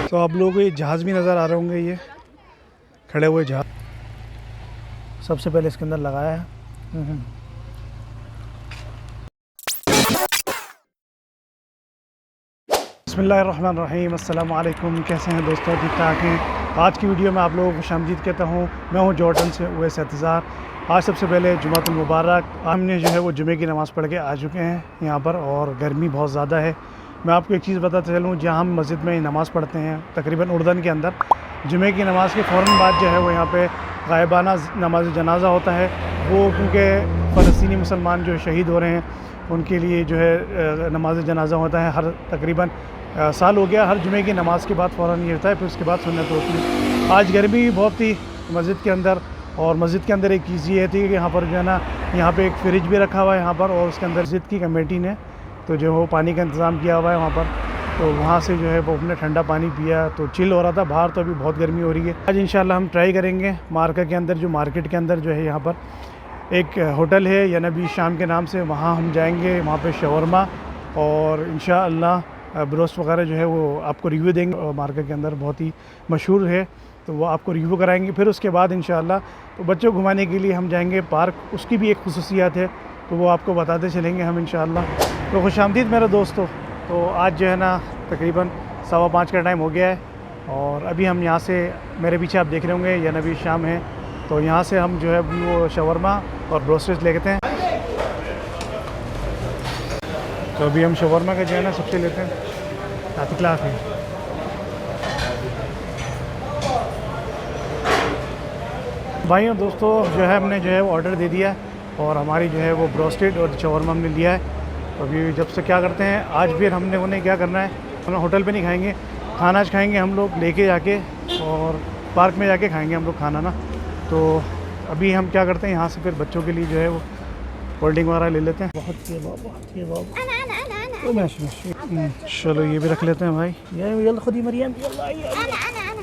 तो आप लोगों को ये जहाज़ भी नज़र आ रहे होंगे, ये खड़े हुए जहाज़ सबसे पहले इसके अंदर लगाया है। बिस्मिल्लाहिर्रहमानिर्रहीम, अस्सलाम वालेकुम। कैसे हैं दोस्तों? ठीक ठाक हैं। आज की वीडियो में आप लोगों को खुशामदीद कहता हूँ। मैं हूँ जॉर्डन से उवैस एतज़ार। आज सबसे पहले जुमातुल मुबारक। हमने जो है वो जुमे की नमाज़ पढ़ के आ चुके हैं यहाँ पर, और गर्मी बहुत ज़्यादा है। मैं आपको एक चीज़ बताता चलूँ, जहाँ हम मस्जिद में नमाज़ पढ़ते हैं तकरीबन उर्दन के अंदर, जुमे की नमाज़ के फ़ौरन बाद जो है वो यहाँ पे गायबाना नमाज जनाजा होता है। वो क्योंकि फ़लस्तीनी मुसलमान जो शहीद हो रहे हैं उनके लिए जो है नमाज जनाजा होता है। हर तकरीबन साल हो गया, हर जुमे की नमाज़ के बाद फ़ौरन ये होता है, फिर उसके बाद सुन्नत होती है। आज गर्मी भी बहुत थी मस्जिद के अंदर, और मस्जिद के अंदर एक चीज़ ये थी कि यहाँ पर जो है ना, यहाँ पे एक फ्रिज भी रखा हुआ है यहाँ पर, और उसके अंदर मस्जिद की कमेटी ने तो जो वो पानी का इंतज़ाम किया हुआ है वहाँ पर, तो वहाँ से जो है वो अपने ठंडा पानी पिया तो चिल हो रहा था। बाहर तो अभी बहुत गर्मी हो रही है। आज इंशाल्लाह हम ट्राई करेंगे मार्केट के अंदर, जो मार्केट के अंदर जो है यहाँ पर एक होटल है या नबी शाम के नाम से, वहाँ हम जाएंगे। वहाँ पे शवरमा और इंशाअल्लाह ब्रोस्ट वगैरह जो है वो आपको रिव्यू देंगे, और मार्केट के अंदर बहुत ही मशहूर है, तो वो आपको रिव्यू कराएंगे। फिर उसके बाद इंशाअल्लाह तो बच्चों को घुमाने के लिए हम जाएंगे पार्क, उसकी भी एक खुसूसियत है, तो वो आपको बताते चलेंगे हम इंशाअल्लाह। तो खुशामदीद मेरे दोस्तों। तो आज जो है ना तकरीबन 5:15 का टाइम हो गया है, और अभी हम यहाँ से, मेरे पीछे आप देख रहे होंगे या नबी शाम है, तो यहाँ से हम जो है वो शवरमा और ब्रोस्टेज लेते हैं। तो अभी हम शवरमा का जो है ना सबसे लेते हैं। आतिक्लाफ है भाइयों दोस्तों, जो है हमने जो है वो ऑर्डर दे दिया है, और हमारी जो है वो ब्रोस्टेड और शवरमा हमने लिया है। तो अभी जब से क्या करते हैं, आज फिर हमने उन्हें क्या करना है, हम होटल पे नहीं खाएंगे, खाना खाएंगे हम लोग लेके जाके, और पार्क में जाके खाएंगे हम लोग खाना ना। तो अभी हम क्या करते हैं, यहाँ से फिर बच्चों के लिए जो है वो कोल्ड ड्रिंक वगैरह ले लेते हैं। चलो ये भी रख लेते हैं भाई। ये खुद ही मरियम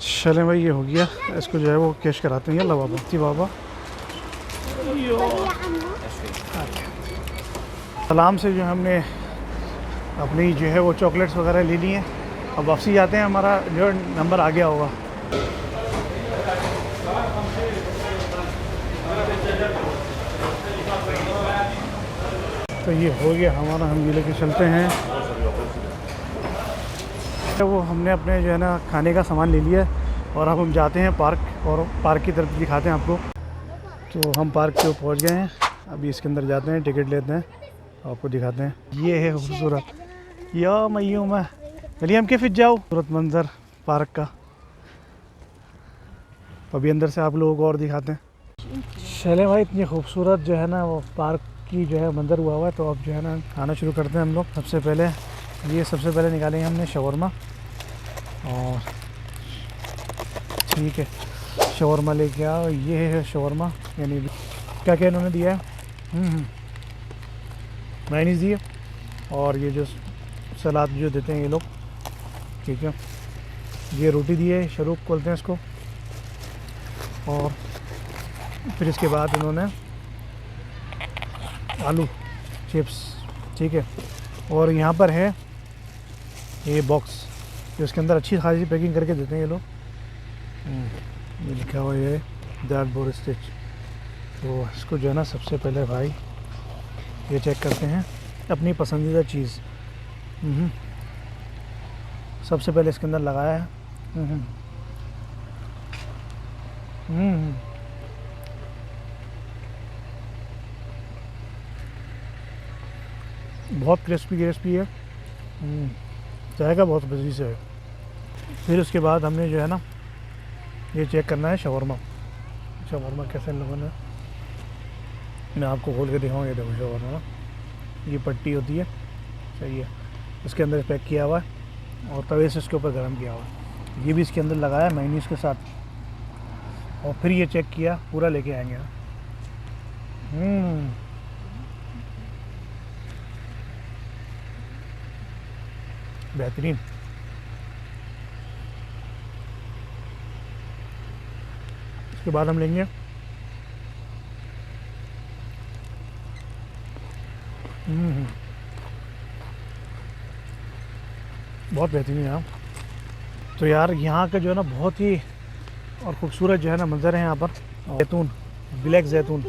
चले भाई ये हो गया, इसको जो है वो कैश कराते हैं। यल्ला बाबा ती बाबा सलाम से जो हमने अपनी जो है वो चॉकलेट्स वगैरह ले ली हैं। अब वापसी जाते हैं, हमारा जो नंबर आ गया होगा। तो ये हो गया हमारा, हम ये लेके चलते हैं। वो हमने अपने जो है ना खाने का सामान ले लिया है, और अब हम जाते हैं पार्क, और पार्क की तरफ दिखाते हैं आपको। तो हम पार्क के पहुंच गए हैं, अभी इसके अंदर जाते हैं, टिकट लेते हैं, आपको दिखाते हैं। ये है खूबसूरत या मयूमा मरियम के फिर जाओ, खूबसूरत मंजर पार्क का। अभी अंदर से आप लोगों को और दिखाते हैं। चले भाई, इतनी खूबसूरत जो है ना वो पार्क की जो है मंजर हुआ हुआ है। तो अब जो है ना खाना शुरू करते हैं हम लोग। सबसे पहले निकालेंगे हमने शवरमा, और ठीक है शवरमा लेके आओ। ये है शवरमा, यानी क्या क्या इन्होंने दिया है, मायनीज़ दिए, और ये जो सलाद जो देते हैं ये लोग, ठीक है। ये रोटी दी है, शरूक बोलते हैं इसको, और फिर इसके बाद इन्होंने आलू चिप्स, ठीक है। और यहाँ पर है ये बॉक्स, जो इसके अंदर अच्छी खासी पैकिंग करके देते हैं ये लोग। ये लिखा हुआ है दैट बोर स्टिच। तो इसको जो है ना सबसे पहले भाई ये चेक करते हैं अपनी पसंदीदा चीज़। सबसे पहले इसके अंदर लगाया है। बहुत क्रिस्पी है। जाएगा बहुत मज़े से है। फिर उसके बाद हमने जो है ना ये चेक करना है शवरमा कैसे लोगों ने, मैं आपको खोल के दिखाऊँ। ये देखो शवरमा, ये पट्टी होती है, सही है, इसके अंदर पैक किया हुआ है, और तवे से इसके ऊपर गर्म किया हुआ है। ये भी इसके अंदर लगाया मेयोनीज़ के साथ, और फिर ये चेक किया, पूरा लेके आएंगे। बेहतरीन। इसके बाद हम लेंगे बहुत बेहतरीन है यार। तो यार यहाँ का जो है ना बहुत ही और ख़ूबसूरत जो है ना मंज़र है यहाँ पर। जैतून, ब्लैक जैतून।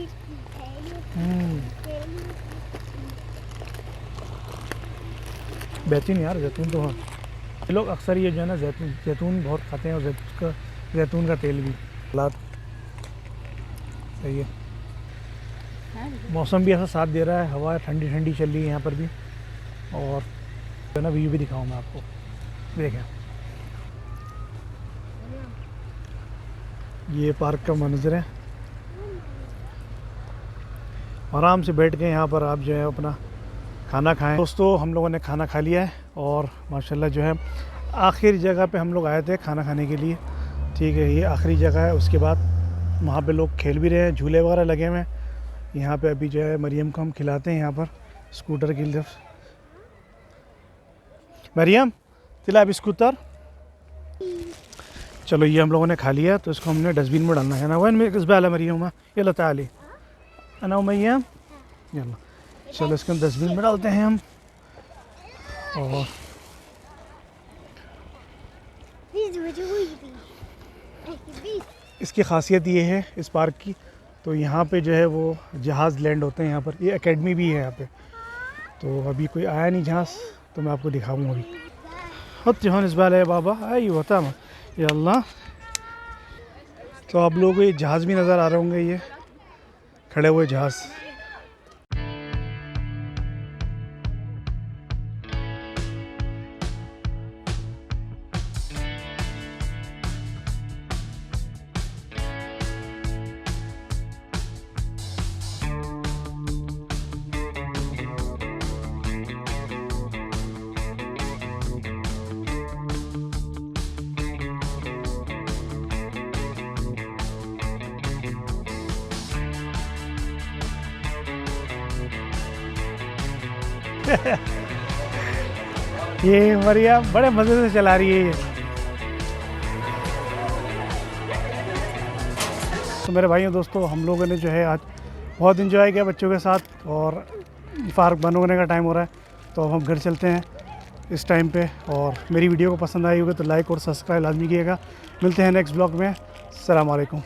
बेहतरीन यार जैतून तो। हाँ, लोग अक्सर ये जो है ना जैतून बहुत खाते हैं, और जैतून का तेल भी। सलाद सही है। मौसम भी ऐसा साथ दे रहा है, हवा ठंडी ठंडी चल रही है यहाँ पर भी। और जो है ना व्यू भी दिखाऊँ मैं आपको, देखें ये पार्क का मंजर है। आराम से बैठ के यहाँ पर आप जो है अपना खाना खाएं। दोस्तों हम लोगों ने खाना खा लिया है और माशाल्लाह जो है आखिरी जगह पे हम लोग आए थे खाना खाने के लिए। ठीक है, ये आखिरी जगह है। उसके बाद वहाँ पे लोग खेल भी रहे हैं, झूले वगैरह लगे हुए हैं। यहाँ पे अभी जो है मरियम को हम खिलाते हैं यहाँ पर स्कूटर की तरफ। मरियम तिला अभी स्कूटर। चलो ये हम लोगों ने खा लिया, तो इसको हमने डस्टबिन में डालना है ना। वैन में किस बाला मरियम ये लता आली अना मरियम। चलो इसको हम डस्टबिन में डालते हैं हम। और इसकी खासियत ये है इस पार्क की, तो यहाँ पे जो है वो जहाज़ लैंड होते हैं यहाँ पर। ये एकेडमी भी है यहाँ पे। तो अभी कोई आया नहीं जहाज़, तो मैं आपको दिखाऊंगा अभी। हत जहान इस बाला है बाबा आई होता मैं या अल्लाह। तो आप लोगों को ये जहाज़ भी नज़र आ रहे होंगे, ये खड़े हुए जहाज़। ये मरियम बड़े मज़े से चला रही है ये। तो मेरे भाइयों दोस्तों हम लोगों ने जो है आज बहुत इन्जॉय किया बच्चों के साथ, और पार्क बंद होने का टाइम हो रहा है, तो अब हम घर चलते हैं इस टाइम पे। और मेरी वीडियो को पसंद आई होगी तो लाइक और सब्सक्राइब लाजमी कीजिएगा। मिलते हैं नेक्स्ट ब्लॉग में। अस्सलाम वालेकुम।